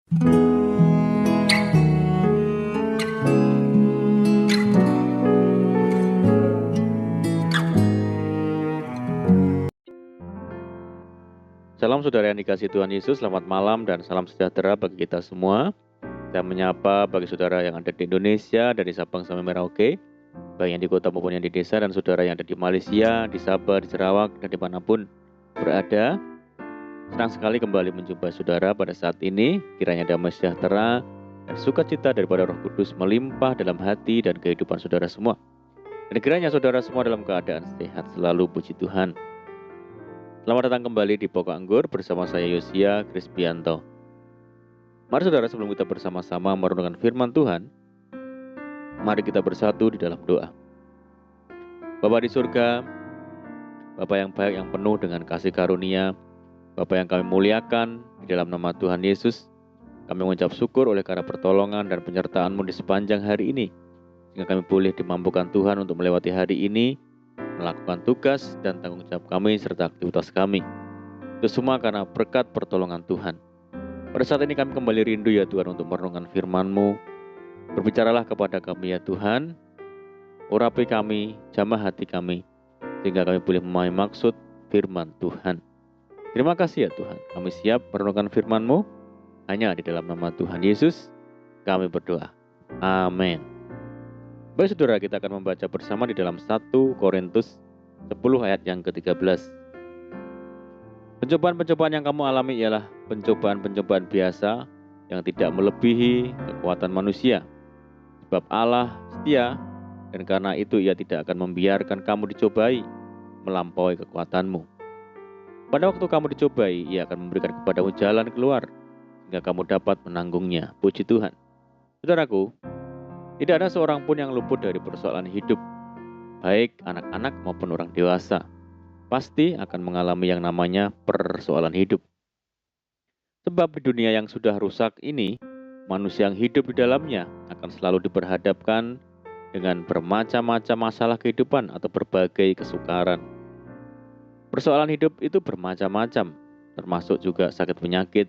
Salam saudara yang dikasihi Tuhan Yesus, selamat malam dan salam sejahtera bagi kita semua. Saya menyapa bagi saudara yang ada di Indonesia, dari Sabang sampai Merauke, baik yang di kota maupun yang di desa, dan saudara yang ada di Malaysia, di Sabah, di Sarawak, dan dimanapun berada. Senang sekali kembali menjumpai saudara pada saat ini. Kiranya damai sejahtera dan sukacita daripada Roh Kudus melimpah dalam hati dan kehidupan saudara semua. Dan kiranya saudara semua dalam keadaan sehat selalu, puji Tuhan. Selamat datang kembali di Pokok Anggur bersama saya Yosia Krispianto. Mari saudara, sebelum kita bersama-sama merenungkan firman Tuhan, mari kita bersatu di dalam doa. Bapa di surga, Bapa yang baik yang penuh dengan kasih karunia, Bapa yang kami muliakan di dalam nama Tuhan Yesus, kami mengucap syukur oleh karena pertolongan dan penyertaan-Mu di sepanjang hari ini, sehingga kami boleh dimampukan Tuhan untuk melewati hari ini, melakukan tugas dan tanggung jawab kami serta aktivitas kami. Itu semua karena berkat pertolongan Tuhan. Pada saat ini kami kembali rindu ya Tuhan untuk merenungkan firman-Mu. Berbicaralah kepada kami ya Tuhan, urapi kami, jamah hati kami, sehingga kami boleh memahami maksud firman Tuhan. Terima kasih ya Tuhan, kami siap merenungkan firman-Mu. Hanya di dalam nama Tuhan Yesus kami berdoa. Amin. Baik saudara, kita akan membaca bersama di dalam 1 Korintus 10 ayat yang ke-13. Pencobaan-pencobaan yang kamu alami ialah pencobaan-pencobaan biasa yang tidak melebihi kekuatan manusia. Sebab Allah setia, dan karena itu Ia tidak akan membiarkan kamu dicobai melampaui kekuatanmu. Pada waktu kamu dicobai, Ia akan memberikan kepadamu jalan keluar, sehingga kamu dapat menanggungnya. Puji Tuhan. Saudaraku, tidak ada seorang pun yang luput dari persoalan hidup, baik anak-anak maupun orang dewasa. Pasti akan mengalami yang namanya persoalan hidup. Sebab di dunia yang sudah rusak ini, manusia yang hidup di dalamnya akan selalu diperhadapkan dengan bermacam-macam masalah kehidupan atau berbagai kesukaran. Persoalan hidup itu bermacam-macam, termasuk juga sakit penyakit,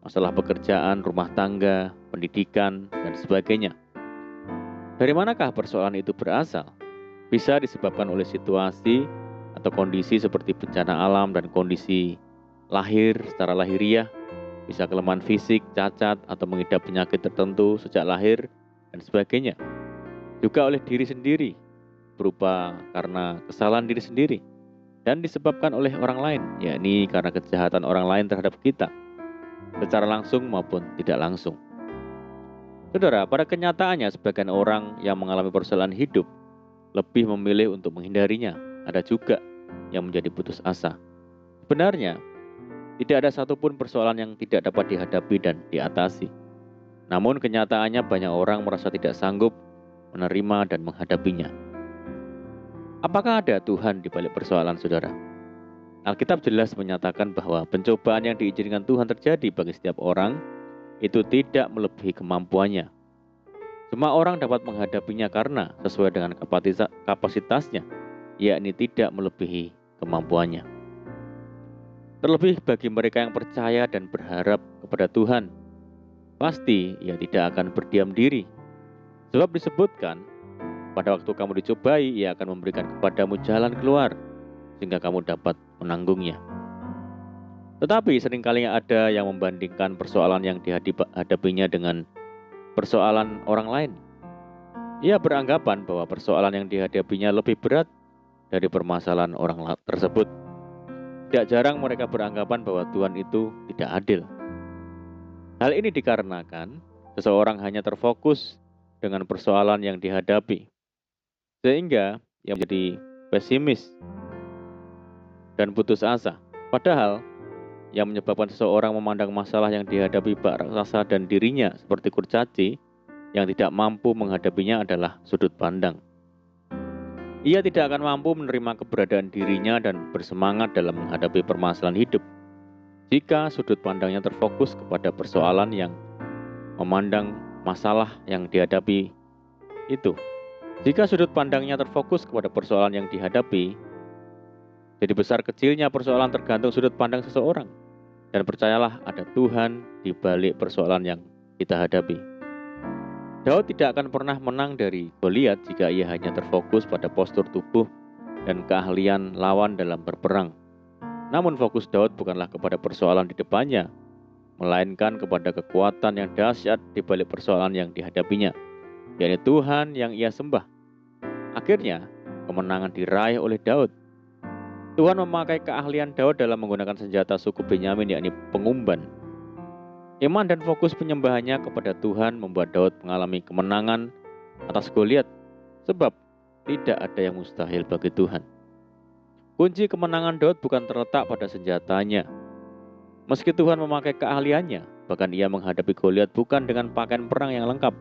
masalah pekerjaan, rumah tangga, pendidikan, dan sebagainya. Dari manakah persoalan itu berasal? Bisa disebabkan oleh situasi atau kondisi seperti bencana alam dan kondisi lahir secara lahiriah, bisa kelemahan fisik, cacat, atau mengidap penyakit tertentu sejak lahir, dan sebagainya. Juga oleh diri sendiri, berupa karena kesalahan diri sendiri, dan disebabkan oleh orang lain, yakni karena kejahatan orang lain terhadap kita, secara langsung maupun tidak langsung. Saudara, pada kenyataannya sebagian orang yang mengalami persoalan hidup lebih memilih untuk menghindarinya. Ada juga yang menjadi putus asa. Sebenarnya, tidak ada satupun persoalan yang tidak dapat dihadapi dan diatasi. Namun kenyataannya banyak orang merasa tidak sanggup menerima dan menghadapinya. Apakah ada Tuhan di balik persoalan saudara? Alkitab jelas menyatakan bahwa pencobaan yang diizinkan Tuhan terjadi bagi setiap orang itu tidak melebihi kemampuannya. Semua orang dapat menghadapinya karena sesuai dengan kapasitasnya, yakni tidak melebihi kemampuannya. Terlebih bagi mereka yang percaya dan berharap kepada Tuhan, pasti Ia tidak akan berdiam diri. Sebab disebutkan, pada waktu kamu dicobai, Ia akan memberikan kepadamu jalan keluar, sehingga kamu dapat menanggungnya. Tetapi seringkali ada yang membandingkan persoalan yang dihadapinya dengan persoalan orang lain. Ia beranggapan bahwa persoalan yang dihadapinya lebih berat dari permasalahan orang tersebut. Tidak jarang mereka beranggapan bahwa Tuhan itu tidak adil. Hal ini dikarenakan seseorang hanya terfokus dengan persoalan yang dihadapi, sehingga ia menjadi pesimis dan putus asa. Padahal yang menyebabkan seseorang memandang masalah yang dihadapi bak raksasa dan dirinya seperti kurcaci yang tidak mampu menghadapinya adalah sudut pandang. Ia tidak akan mampu menerima keberadaan dirinya dan bersemangat dalam menghadapi permasalahan hidup jika sudut pandangnya terfokus kepada persoalan yang memandang masalah yang dihadapi itu. Jika sudut pandangnya terfokus kepada persoalan yang dihadapi, jadi besar kecilnya persoalan tergantung sudut pandang seseorang. Dan percayalah ada Tuhan di balik persoalan yang kita hadapi. Daud tidak akan pernah menang dari Goliat jika ia hanya terfokus pada postur tubuh dan keahlian lawan dalam berperang. Namun fokus Daud bukanlah kepada persoalan di depannya, melainkan kepada kekuatan yang dahsyat di balik persoalan yang dihadapinya, yaitu Tuhan yang ia sembah. Akhirnya, kemenangan diraih oleh Daud. Tuhan memakai keahlian Daud dalam menggunakan senjata suku Benyamin, yakni pengumban. Iman dan fokus penyembahannya kepada Tuhan membuat Daud mengalami kemenangan atas Goliat, sebab tidak ada yang mustahil bagi Tuhan. Kunci kemenangan Daud bukan terletak pada senjatanya. Meski Tuhan memakai keahliannya, bahkan ia menghadapi Goliat bukan dengan pakaian perang yang lengkap.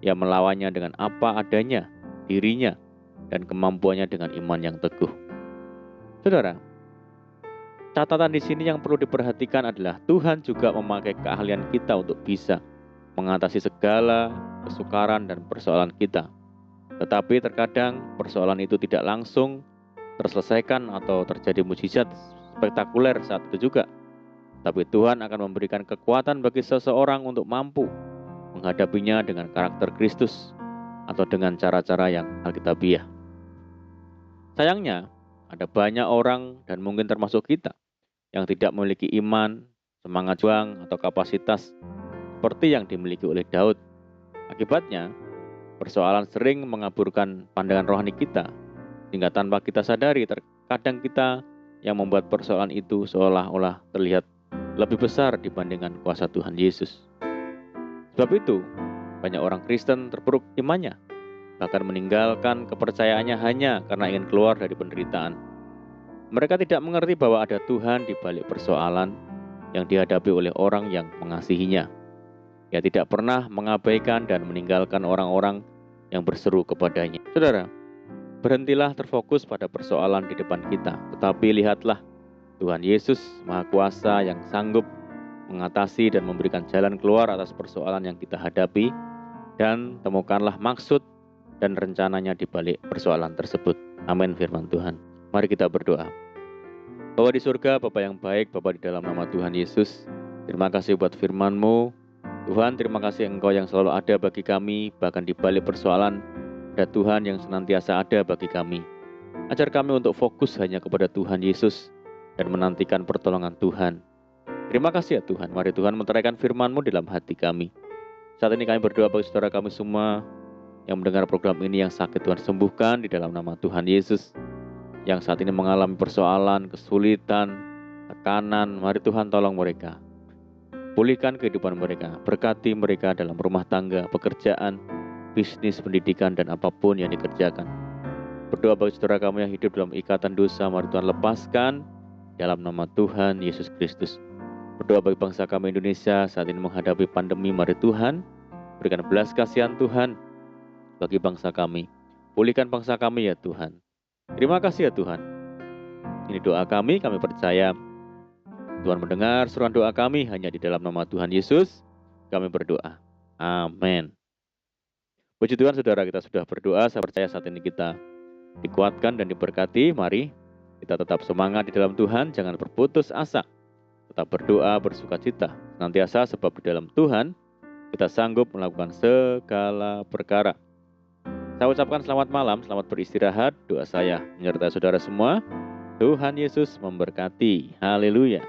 Ia melawannya dengan apa adanya, dirinya, dan kemampuannya dengan iman yang teguh. Saudara, catatan di sini yang perlu diperhatikan adalah Tuhan juga memakai keahlian kita untuk bisa mengatasi segala kesukaran dan persoalan kita. Tetapi terkadang persoalan itu tidak langsung terselesaikan atau terjadi mukjizat spektakuler saat itu juga. Tapi Tuhan akan memberikan kekuatan bagi seseorang untuk mampu menghadapinya dengan karakter Kristus atau dengan cara-cara yang alkitabiah. Sayangnya, ada banyak orang dan mungkin termasuk kita yang tidak memiliki iman, semangat juang, atau kapasitas seperti yang dimiliki oleh Daud. Akibatnya, persoalan sering mengaburkan pandangan rohani kita, sehingga tanpa kita sadari terkadang kita yang membuat persoalan itu seolah-olah terlihat lebih besar dibandingkan kuasa Tuhan Yesus. Sebab itu, banyak orang Kristen terpuruk imannya, bahkan meninggalkan kepercayaannya hanya karena ingin keluar dari penderitaan. Mereka tidak mengerti bahwa ada Tuhan di balik persoalan yang dihadapi oleh orang yang mengasihinya. Ia tidak pernah mengabaikan dan meninggalkan orang-orang yang berseru kepadanya. Saudara, berhentilah terfokus pada persoalan di depan kita, tetapi lihatlah Tuhan Yesus Maha Kuasa yang sanggup mengatasi dan memberikan jalan keluar atas persoalan yang kita hadapi, dan temukanlah maksud dan rencananya di balik persoalan tersebut. Amin firman Tuhan. Mari kita berdoa. Bapa di surga, Bapa yang baik, Bapa di dalam nama Tuhan Yesus, terima kasih buat firman-Mu. Tuhan, terima kasih Engkau yang selalu ada bagi kami, bahkan di balik persoalan, ada Tuhan yang senantiasa ada bagi kami. Ajar kami untuk fokus hanya kepada Tuhan Yesus dan menantikan pertolongan Tuhan. Terima kasih ya Tuhan, mari Tuhan menteraikan firman-Mu dalam hati kami. Saat ini kami berdoa bagi saudara kami semua yang mendengar program ini, yang sakit Tuhan sembuhkan di dalam nama Tuhan Yesus. Yang saat ini mengalami persoalan, kesulitan, tekanan, mari Tuhan tolong mereka. Pulihkan kehidupan mereka, berkati mereka dalam rumah tangga, pekerjaan, bisnis, pendidikan, dan apapun yang dikerjakan. Berdoa bagi saudara kami yang hidup dalam ikatan dosa, mari Tuhan lepaskan dalam nama Tuhan Yesus Kristus. Berdoa bagi bangsa kami Indonesia saat ini menghadapi pandemi, mari Tuhan berikan belas kasihan Tuhan bagi bangsa kami. Pulihkan bangsa kami ya Tuhan. Terima kasih ya Tuhan. Ini doa kami percaya Tuhan mendengar seruan doa kami hanya di dalam nama Tuhan Yesus. Kami berdoa. Amin. Puji Tuhan saudara, kita sudah berdoa. Saya percaya saat ini kita dikuatkan dan diberkati. Mari kita tetap semangat di dalam Tuhan. Jangan berputus asa. Tetap berdoa, bersukacita senantiasa, sebab di dalam Tuhan kita sanggup melakukan segala perkara. Saya ucapkan selamat malam, selamat beristirahat. Doa saya menyertai saudara semua. Tuhan Yesus memberkati. Haleluya.